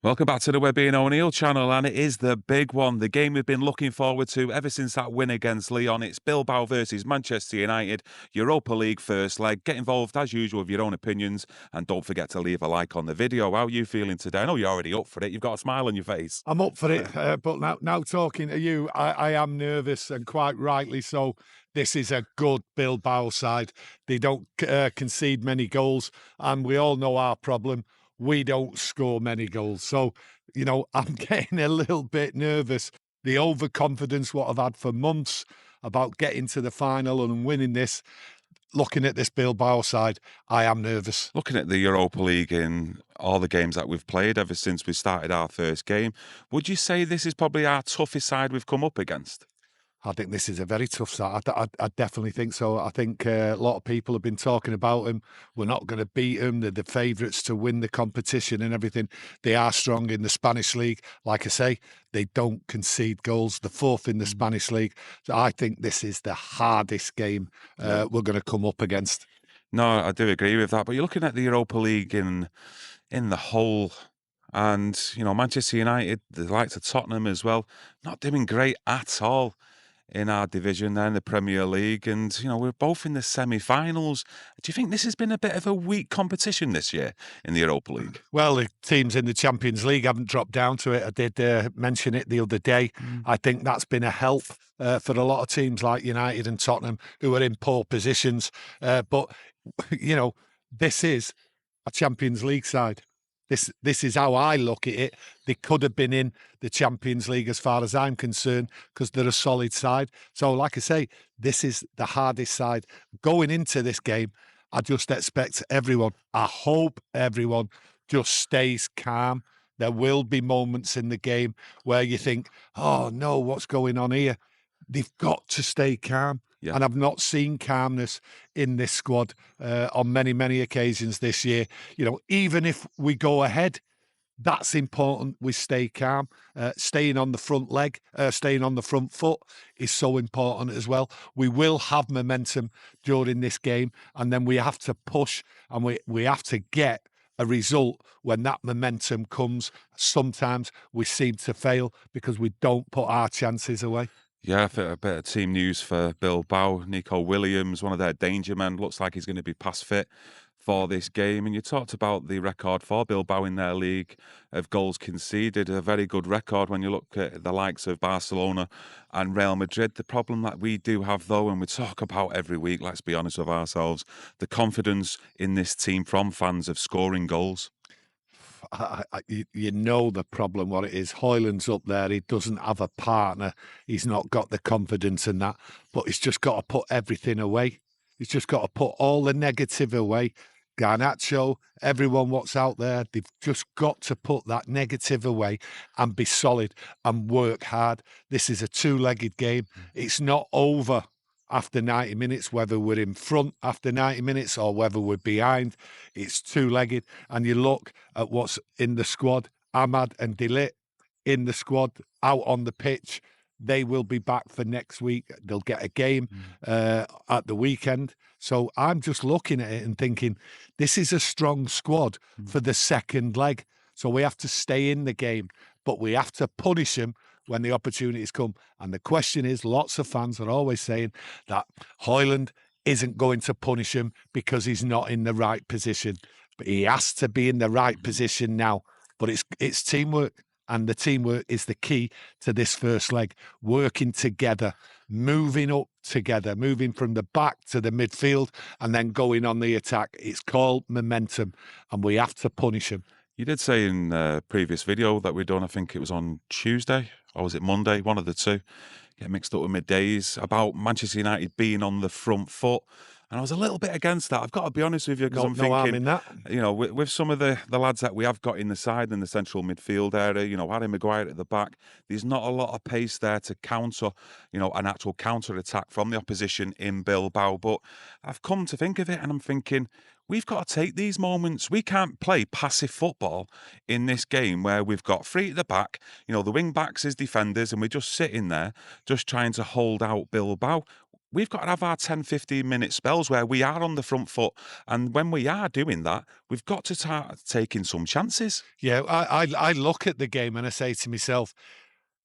Welcome back to the Webby O'Neill channel, and it is the big one, the game we've been looking forward to ever since that win against Lyon. It's Bilbao versus Manchester United, Europa League first leg. Get involved as usual with your own opinions, and don't forget to leave a like on the video. How are you feeling today? I know you're already up for it. You've got a smile on your face. I'm up for it, but now talking to you, I am nervous, and quite rightly so. This is a good Bilbao side. They don't concede many goals, and we all know our problem. We don't score many goals. So, I'm getting a little bit nervous. The overconfidence what I've had for months about getting to the final and winning this, looking at this Bilbao side, I am nervous. Looking at the Europa League in all the games that we've played ever since we started our first game, would you say this is probably our toughest side we've come up against? I think this is a very tough side. I definitely think so. I think a lot of people have been talking about them. We're not going to beat them. They're the favourites to win the competition and everything. They are strong in the Spanish league. Like I say, they don't concede goals. The fourth in the Spanish league. So I think this is the hardest game we're going to come up against. No, I do agree with that. But you're looking at the Europa League in the whole, and Manchester United, the likes of Tottenham as well, not doing great at all in our division there in the Premier League, and we're both in the semi-finals. Do you think this has been a bit of a weak competition this year in the Europa League? Well, the teams in the Champions League haven't dropped down to it. I did mention it the other day. I think that's been a help for a lot of teams like United and Tottenham who are in poor positions. But this is a Champions League side. This is how I look at it. They could have been in the Champions League as far as I'm concerned because they're a solid side. So, like I say, this is the hardest side. Going into this game, I just expect everyone, I hope everyone just stays calm. There will be moments in the game where you think, oh, no, what's going on here? They've got to stay calm. Yeah. And I've not seen calmness in this squad on many, many occasions this year. Even if we go ahead, that's important. We stay calm. Staying on the front leg, staying on the front foot is so important as well. We will have momentum during this game, and then we have to push, and we have to get a result when that momentum comes. Sometimes we seem to fail because we don't put our chances away. Yeah, for a bit of team news for Bilbao, Nico Williams, one of their danger men, looks like he's going to be past fit for this game. And you talked about the record for Bilbao in their league of goals conceded, a very good record when you look at the likes of Barcelona and Real Madrid. The problem that we do have, though, and we talk about every week, let's be honest with ourselves, the confidence in this team from fans of scoring goals. You know the problem, what it is. Hoyland's up there. He doesn't have a partner. He's not got the confidence in that, but he's just got to put everything away. He's just got to put all the negative away. Garnacho, everyone what's out there, they've just got to put that negative away and be solid and work hard. This is a two-legged game. It's not over after 90 minutes, whether we're in front after 90 minutes or whether we're behind. It's two-legged. And you look at what's in the squad, Ahmad and De Ligt in the squad, out on the pitch. They will be back for next week. They'll get a game at the weekend. So I'm just looking at it and thinking, this is a strong squad for the second leg. So we have to stay in the game, but we have to punish them when the opportunities come. And the question is, lots of fans are always saying that Hoyland isn't going to punish him because he's not in the right position. But he has to be in the right position now. But it's teamwork, and the teamwork is the key to this first leg. Working together, moving up together, moving from the back to the midfield, and then going on the attack. It's called momentum, and we have to punish him. You did say in a previous video that we'd done, I think it was on Tuesday, or was it Monday? One of the two. Get mixed up with middays, about Manchester United being on the front foot. And I was a little bit against that. I've got to be honest with you, because I'm No harm thinking, in that. with some of the lads that we have got in the side in the central midfield area, Harry Maguire at the back, there's not a lot of pace there to counter, an actual counter attack from the opposition in Bilbao. But I've come to think of it, and I'm thinking, we've got to take these moments. We can't play passive football in this game where we've got three at the back, the wing backs as defenders, and we're just sitting there, just trying to hold out Bilbao. we've got to have our 10, 15-minute spells where we are on the front foot. And when we are doing that, we've got to start taking some chances. Yeah, I look at the game and I say to myself,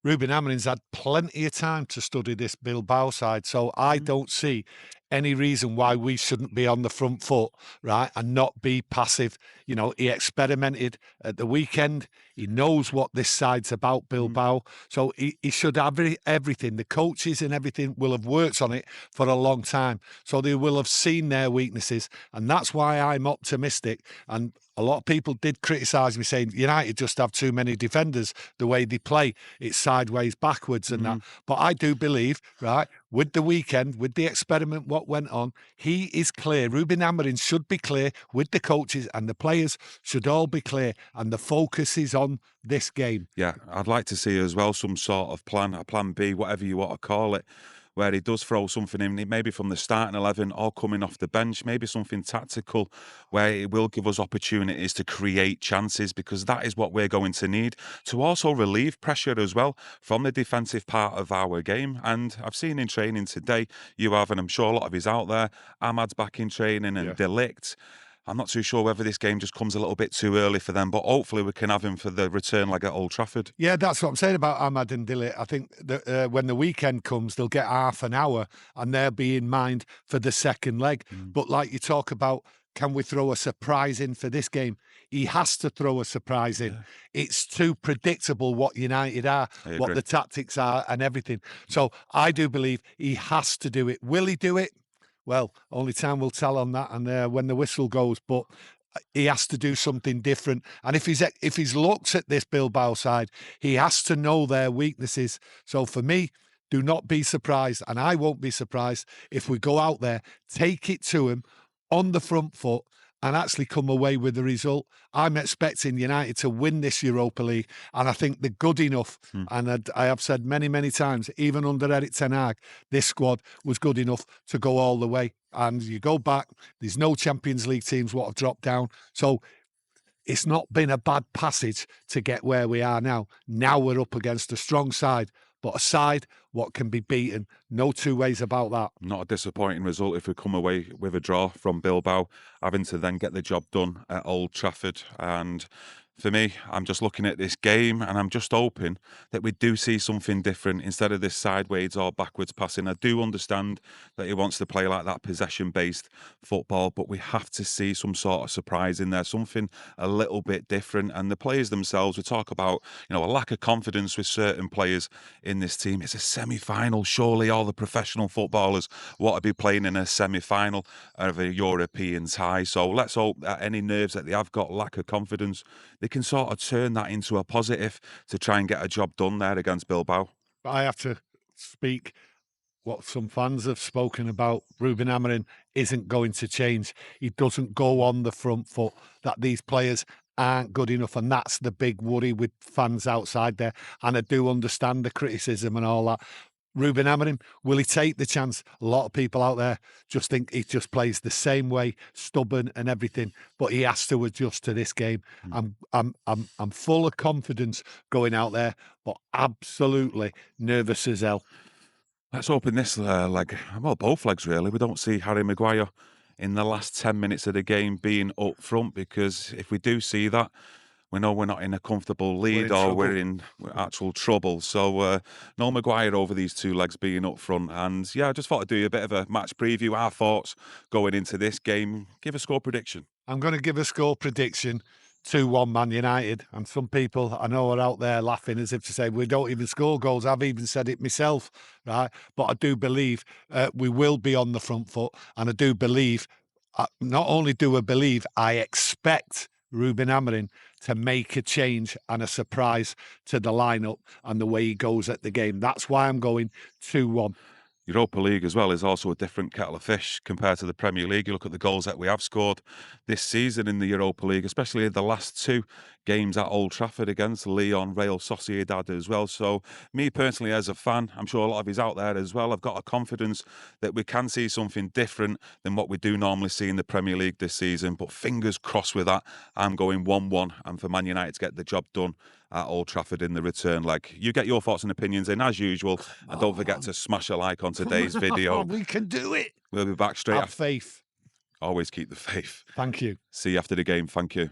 Ruben Amorim's had plenty of time to study this Bilbao side, so I don't see any reason why we shouldn't be on the front foot, right, and not be passive. You know, he experimented at the weekend. He knows what this side's about, Bilbao. So he should have everything. The coaches and everything will have worked on it for a long time. So they will have seen their weaknesses. And that's why I'm optimistic. And a lot of people did criticise me saying United just have too many defenders, the way they play. It's sideways, backwards and that. But I do believe, right, with the weekend, with the experiment, what went on, he is clear. Ruben Amorim should be clear with the coaches, and the players should all be clear. And the focus is on this game. Yeah, I'd like to see as well some sort of plan, a plan B, whatever you want to call it, where he does throw something in, maybe from the starting 11 or coming off the bench, maybe something tactical where it will give us opportunities to create chances, because that is what we're going to need to also relieve pressure as well from the defensive part of our game. And I've seen in training today, you have, and I'm sure a lot of yous out there, Ahmad's back in training and Delict. I'm not too sure whether this game just comes a little bit too early for them, but hopefully we can have him for the return leg at Old Trafford. Yeah, that's what I'm saying about Ahmad and Dilly. I think that when the weekend comes, they'll get half an hour and they'll be in mind for the second leg. But like you talk about, can we throw a surprise in for this game? He has to throw a surprise in. It's too predictable what United are, what the tactics are and everything. So I do believe he has to do it. Will he do it? Well, only time will tell on that, and when the whistle goes. But he has to do something different. And if he's looked at this Bilbao side, he has to know their weaknesses. So for me, do not be surprised, and I won't be surprised if we go out there, take it to him on the front foot, and actually come away with the result. I'm expecting United to win this Europa League, and I think they're good enough. And I have said many, many times, even under Eric Ten Hag, this squad was good enough to go all the way. And you go back, there's no Champions League teams what have dropped down. So it's not been a bad passage to get where we are now. Now we're up against a strong side, but a side what can be beaten. No two ways about that. Not a disappointing result if we come away with a draw from Bilbao, having to then get the job done at Old Trafford. And for me, I'm just looking at this game and I'm just hoping that we do see something different instead of this sideways or backwards passing. I do understand that he wants to play like that possession-based football, but we have to see some sort of surprise in there, something a little bit different. And the players themselves, we talk about, a lack of confidence with certain players in this team. It's a semi-final. Surely all the professional footballers want to be playing in a semi-final of a European tie. So let's hope that any nerves that they have got, lack of confidence, they can sort of turn that into a positive to try and get a job done there against Bilbao. I have to speak what some fans have spoken about. Ruben Amorim isn't going to change. He doesn't go on the front foot, that these players aren't good enough, and that's the big worry with fans outside there. And I do understand the criticism and all that. Ruben Amorim, will he take the chance? A lot of people out there just think he just plays the same way, stubborn and everything, but he has to adjust to this game. I'm full of confidence going out there, but absolutely nervous as hell. Let's open this leg. Well, both legs really. We don't see Harry Maguire in the last 10 minutes of the game being up front, because if we do see that, we know we're not in a comfortable lead or we're in actual trouble. So no Maguire over these two legs being up front. And yeah, I just thought I'd do a bit of a match preview, our thoughts going into this game. Give a score prediction. I'm going to give a score prediction 2-1 Man United. And some people I know are out there laughing as if to say, we don't even score goals. I've even said it myself, right? But I do believe we will be on the front foot. And I do believe, not only do I believe, I expect Ruben Amorim to make a change and a surprise to the lineup and the way he goes at the game. That's why I'm going 2-1. Europa League as well is also a different kettle of fish compared to the Premier League. You look at the goals that we have scored this season in the Europa League, especially the last two. games at Old Trafford against Lyon, Real Sociedad as well. So me personally as a fan, I'm sure a lot of yous out there as well, I've got a confidence that we can see something different than what we do normally see in the Premier League this season. But fingers crossed with that, I'm going 1-1 and for Man United to get the job done at Old Trafford in the return leg. You get your thoughts and opinions in as usual, and don't forget to smash a like on today's video. We can do it. We'll be back straight Have after. faith. Always keep the faith. Thank you. See you after the game. Thank you.